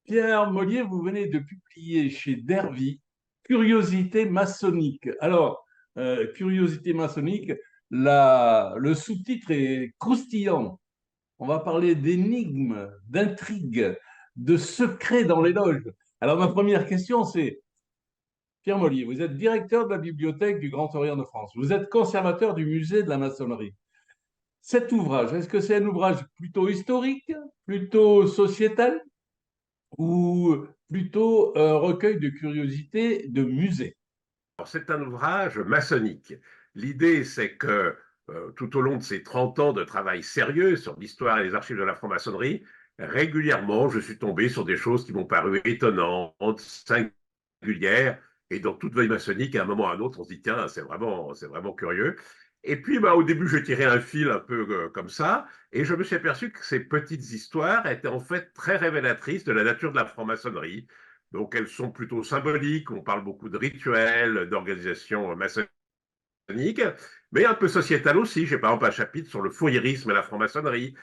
Pierre Mollier, vous venez de publier chez Dervy Curiosité maçonnique. Alors, Curiosité maçonnique, le sous-titre est croustillant. On va parler d'énigmes, d'intrigues, de secrets dans les loges. Alors, ma première question, c'est, Pierre Mollier, vous êtes directeur de la bibliothèque du Grand Orient de France. Vous êtes conservateur du musée de la maçonnerie. Cet ouvrage, est-ce que c'est un ouvrage plutôt historique, plutôt sociétal, ou plutôt un recueil de curiosités de musée? Alors, c'est un ouvrage maçonnique. L'idée, c'est que tout au long de ces 30 ans de travail sérieux sur l'histoire et les archives de la franc-maçonnerie, régulièrement, je suis tombé sur des choses qui m'ont paru étonnantes, singulières, et dans toute veille maçonnique, à un moment ou à un autre, on se dit, tiens, c'est vraiment curieux. Et puis, bah, au début, j'ai tiré un fil un peu comme ça, et je me suis aperçu que ces petites histoires étaient en fait très révélatrices de la nature de la franc-maçonnerie. Donc, elles sont plutôt symboliques. On parle beaucoup de rituels, d'organisations maçonniques, mais un peu sociétal aussi. J'ai par exemple un chapitre sur le fourriérisme et la franc-maçonnerie,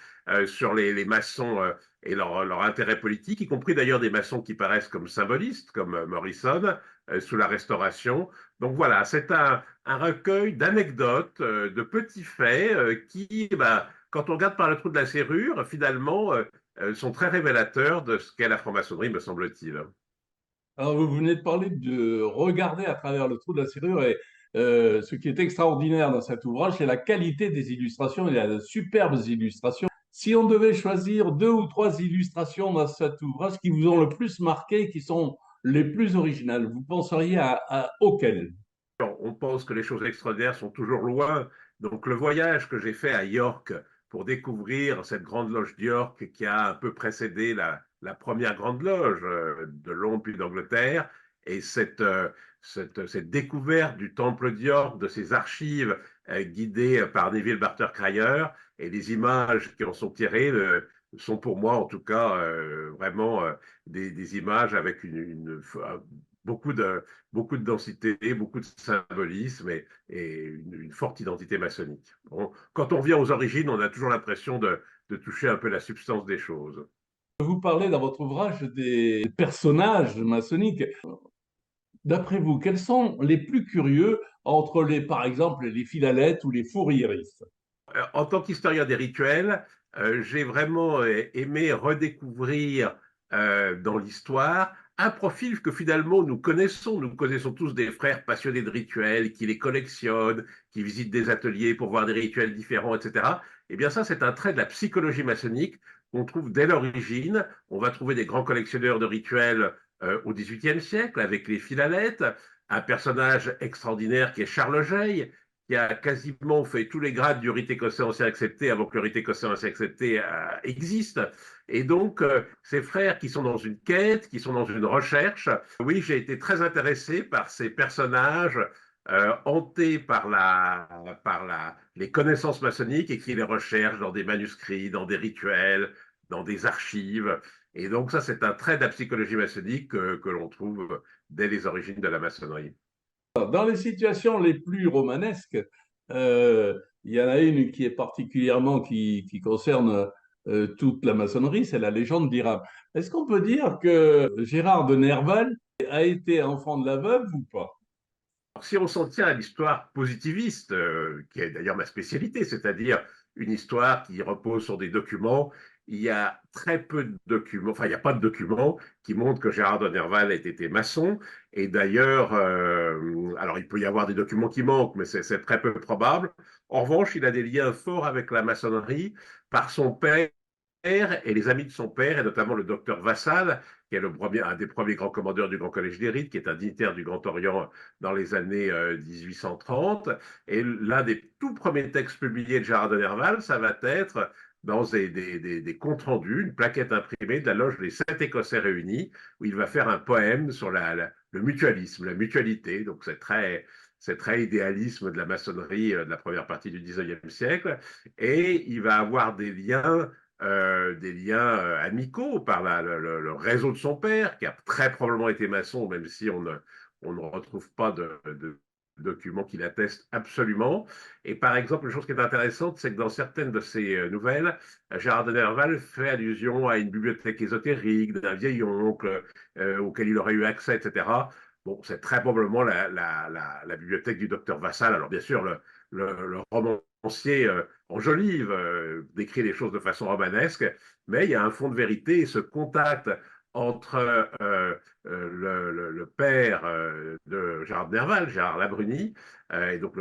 sur les maçons et leur intérêt politique, y compris d'ailleurs des maçons qui paraissent comme symbolistes, comme Morrison, sous la Restauration. Donc voilà, c'est un recueil d'anecdotes, de petits faits qui, bah, quand on regarde par le trou de la serrure, finalement, sont très révélateurs de ce qu'est la franc-maçonnerie, me semble-t-il. Alors, vous venez de parler de regarder à travers le trou de la serrure et ce qui est extraordinaire dans cet ouvrage, c'est la qualité des illustrations. Il y a de superbes illustrations. Si on devait choisir deux ou trois illustrations dans cet ouvrage qui vous ont le plus marqué, qui sont les plus originales, vous penseriez à auxquelles? On pense que les choses extraordinaires sont toujours loin. Donc le voyage que j'ai fait à York pour découvrir cette grande loge d'York qui a un peu précédé la première grande loge de Londres puis d'Angleterre, et cette découverte du temple d'York, de ses archives guidées par Neville Barter Cryer, et les images qui en sont tirées sont pour moi en tout cas vraiment des images avec beaucoup de beaucoup de densité, beaucoup de symbolisme et une forte identité maçonnique. Quand on revient aux origines, on a toujours l'impression de toucher un peu la substance des choses. Vous parlez dans votre ouvrage des personnages maçonniques. D'après vous, quels sont les plus curieux entre par exemple, les Philalettes ou les Fourriéristes? En tant qu'historien des rituels, j'ai vraiment aimé redécouvrir dans l'histoire un profil que finalement nous connaissons. Nous connaissons tous des frères passionnés de rituels qui les collectionnent, qui visitent des ateliers pour voir des rituels différents, etc. Eh bien ça, c'est un trait de la psychologie maçonnique qu'on trouve dès l'origine. On va trouver des grands collectionneurs de rituels au XVIIIe siècle avec les Philalettes, un personnage extraordinaire qui est Charles Geil, qui a quasiment fait tous les grades du rite écossais ancien accepté avant que le rite écossais ancien accepté existe. Et donc, ces frères qui sont dans une quête, qui sont dans une recherche, oui, j'ai été très intéressé par ces personnages hantés les connaissances maçonniques et qui les recherchent dans des manuscrits, dans des rituels, dans des archives. Et donc, ça, c'est un trait de la psychologie maçonnique que l'on trouve dès les origines de la maçonnerie. Dans les situations les plus romanesques, euh, il y en a une qui est particulièrement qui concerne toute la maçonnerie, c'est la légende d'Hiram. Est-ce qu'on peut dire que Gérard de Nerval a été enfant de la veuve ou pas? Si on s'en tient à l'histoire positiviste, qui est d'ailleurs ma spécialité, c'est-à-dire une histoire qui repose sur des documents, il y a très peu de documents, enfin il n'y a pas de documents qui montrent que Gérard de Nerval ait été maçon. Et d'ailleurs, alors il peut y avoir des documents qui manquent, mais c'est très peu probable. En revanche, il a des liens forts avec la maçonnerie par son père et les amis de son père, et notamment le docteur Vassal, qui est un des premiers grands commandeurs du Grand Collège des Rites, qui est un dignitaire du Grand Orient dans les années 1830. Et l'un des tout premiers textes publiés de Gérard de Nerval, ça va être dans des comptes rendus, une plaquette imprimée de la loge des Sept Écossais réunis, où il va faire un poème sur le mutualisme, la mutualité. Donc c'est très idéalisme de la maçonnerie de la première partie du 19e siècle. Et il va avoir des liens amicaux par le réseau de son père, qui a très probablement été maçon, même si on ne retrouve pas documents qui l'attestent absolument. Et par exemple, une chose qui est intéressante, c'est que dans certaines de ces nouvelles, Gérard de Nerval fait allusion à une bibliothèque ésotérique d'un vieil oncle auquel il aurait eu accès, etc. Bon, c'est très probablement la bibliothèque du docteur Vassal. Alors bien sûr, le romancier enjolive, décrit les choses de façon romanesque, mais il y a un fond de vérité et ce contact entre le père de Gérard de Nerval, Gérard Labruni, et donc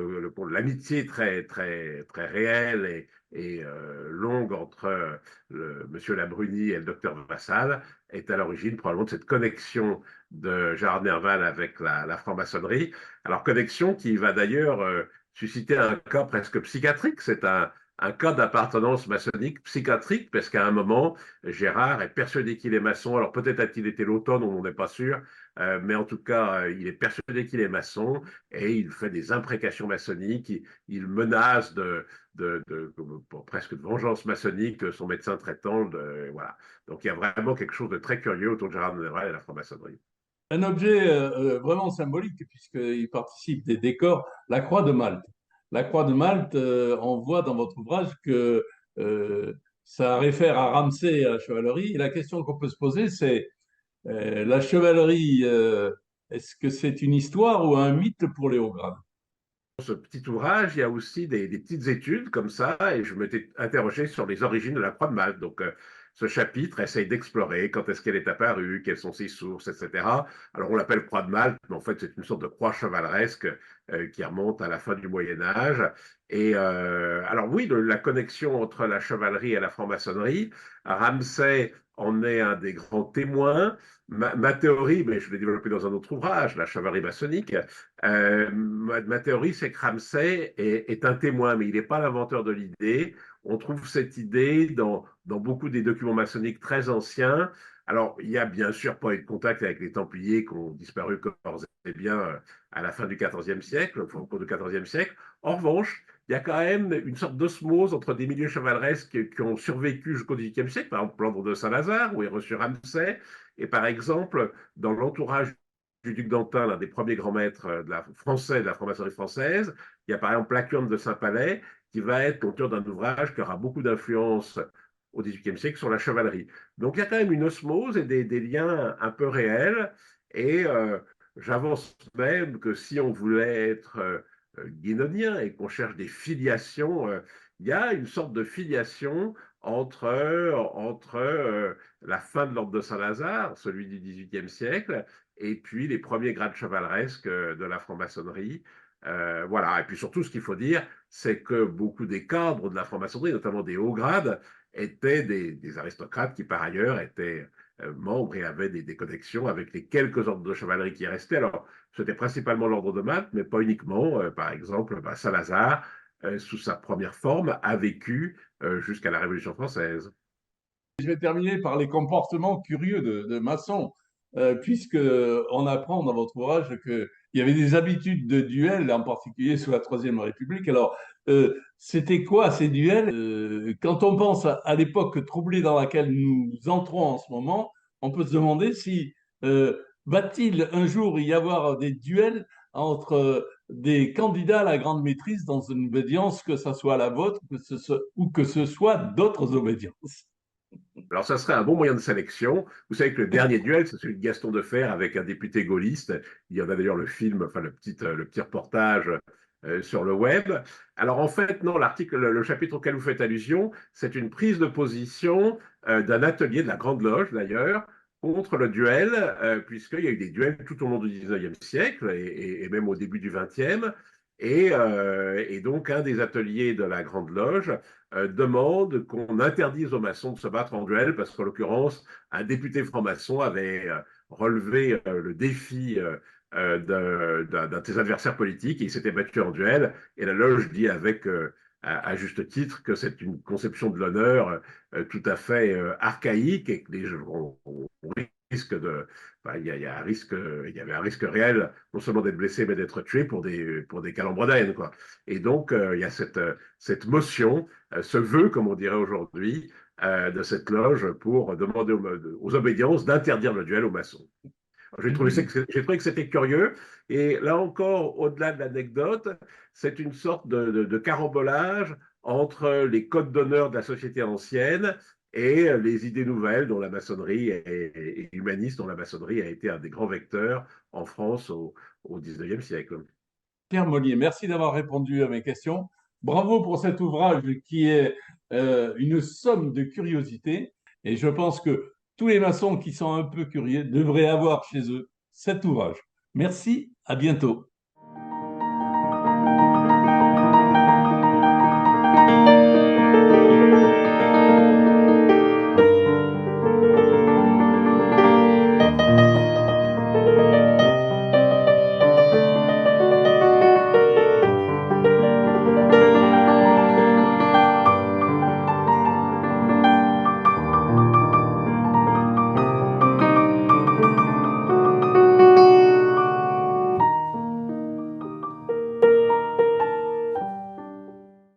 l'amitié très, très, très réelle et longue entre monsieur Labruni et le docteur Vassal est à l'origine probablement de cette connexion de Gérard de Nerval avec la franc-maçonnerie. Alors connexion qui va d'ailleurs susciter un cas presque psychiatrique, c'est un cas d'appartenance maçonnique psychiatrique, parce qu'à un moment, Gérard est persuadé qu'il est maçon. Alors peut-être a-t-il été l'automne, on n'est pas sûr, mais en tout cas, il est persuadé qu'il est maçon et il fait des imprécations maçonniques. Il menace presque de vengeance maçonnique son médecin traitant. Voilà. Donc il y a vraiment quelque chose de très curieux autour de Gérard de Nerval et la franc-maçonnerie. Un objet vraiment symbolique, puisqu'il participe des décors, la croix de Malte. La croix de Malte, on voit dans votre ouvrage que euh, ça réfère à Ramsay et à la chevalerie. Et la question qu'on peut se poser, c'est la chevalerie, est-ce que c'est une histoire ou un mythe pour les hauts grades? Ce petit ouvrage, il y a aussi des petites études comme ça, et je m'étais interrogé sur les origines de la croix de Malte. Donc, ce chapitre essaye d'explorer quand est-ce qu'elle est apparue, quelles sont ses sources, etc. Alors, on l'appelle croix de Malte, mais en fait, c'est une sorte de croix chevaleresque qui remonte à la fin du Moyen Âge. Et alors, oui, la connexion entre la chevalerie et la franc-maçonnerie, Ramsay en est un des grands témoins. Ma théorie, mais je l'ai développée dans un autre ouvrage, La chevalerie maçonnique, ma théorie, c'est que Ramsay est un témoin, mais il n'est pas l'inventeur de l'idée. On trouve cette idée dans beaucoup des documents maçonniques très anciens. Alors, il n'y a bien sûr pas eu de contact avec les Templiers qui ont disparu corps et bien à la fin du XIVe siècle, au cours du XIVe siècle. En revanche, il y a quand même une sorte d'osmose entre des milieux chevaleresques qui ont survécu jusqu'au XVIIIe siècle, par exemple l'ordre de Saint-Lazare, où est reçu Ramsay, et par exemple, dans l'entourage du duc d'Antin, l'un des premiers grands maîtres français, de la franc-maçonnerie française. Il y a par exemple Placium de Saint-Palais, qui va être l'auteur d'un ouvrage qui aura beaucoup d'influence au XVIIIe siècle sur la chevalerie. Donc il y a quand même une osmose et des liens un peu réels. Et j'avance même que si on voulait être guénonien et qu'on cherche des filiations, il y a une sorte de filiation entre la fin de l'ordre de Saint-Lazare, celui du XVIIIe siècle, et puis les premiers grades chevaleresques de la franc-maçonnerie. Voilà. Et puis surtout, ce qu'il faut dire, c'est que beaucoup des cadres de la franc-maçonnerie, notamment des hauts grades, étaient des aristocrates qui, par ailleurs, étaient membres et avaient des connexions avec les quelques ordres de chevalerie qui restaient. Alors, c'était principalement l'ordre de Malte, mais pas uniquement. Par exemple, Salazar, sous sa première forme, a vécu jusqu'à la Révolution française. Je vais terminer par les comportements curieux de maçons, puisque on apprend dans votre ouvrage qu'il y avait des habitudes de duel, en particulier sous la Troisième République. Alors, c'était quoi ces duels? Quand on pense à l'époque troublée dans laquelle nous entrons en ce moment, on peut se demander si va-t-il un jour y avoir des duels entre des candidats à la grande maîtrise dans une obédience, que ce soit la vôtre ou que ce soit d'autres obédiences. Alors, ça serait un bon moyen de sélection. Vous savez que le dernier duel, c'est celui de Gaston Defferre avec un député gaulliste. Il y en a d'ailleurs le film, enfin le petit reportage sur le web. Alors, en fait, non, le chapitre auquel vous faites allusion, c'est une prise de position d'un atelier de la Grande Loge, d'ailleurs, contre le duel, puisqu'il y a eu des duels tout au long du 19e siècle et même au début du 20e. Et donc, un des ateliers de la Grande Loge demande qu'on interdise aux maçons de se battre en duel parce qu'en l'occurrence, un député franc-maçon avait relevé le défi d'un de ses adversaires politiques et il s'était battu en duel. Et la loge dit avec, à juste titre, que c'est une conception de l'honneur tout à fait archaïque et que les gens risque de, enfin, il y a un risque, il y avait un risque réel, non seulement d'être blessé, mais d'être tué pour des calembres d'haine, quoi. Et donc, il y a cette motion, ce vœu, comme on dirait aujourd'hui, de cette loge pour demander aux obédiences d'interdire le duel aux maçons. Mhm. J'ai trouvé que c'était curieux. Et là encore, au-delà de l'anecdote, c'est une sorte de carambolage entre les codes d'honneur de la société ancienne et les idées nouvelles dont la maçonnerie et humaniste, dont la maçonnerie a été un des grands vecteurs en France au 19e siècle. Pierre Mollier, merci d'avoir répondu à mes questions. Bravo pour cet ouvrage qui est une somme de curiosités. Et je pense que tous les maçons qui sont un peu curieux devraient avoir chez eux cet ouvrage. Merci, à bientôt.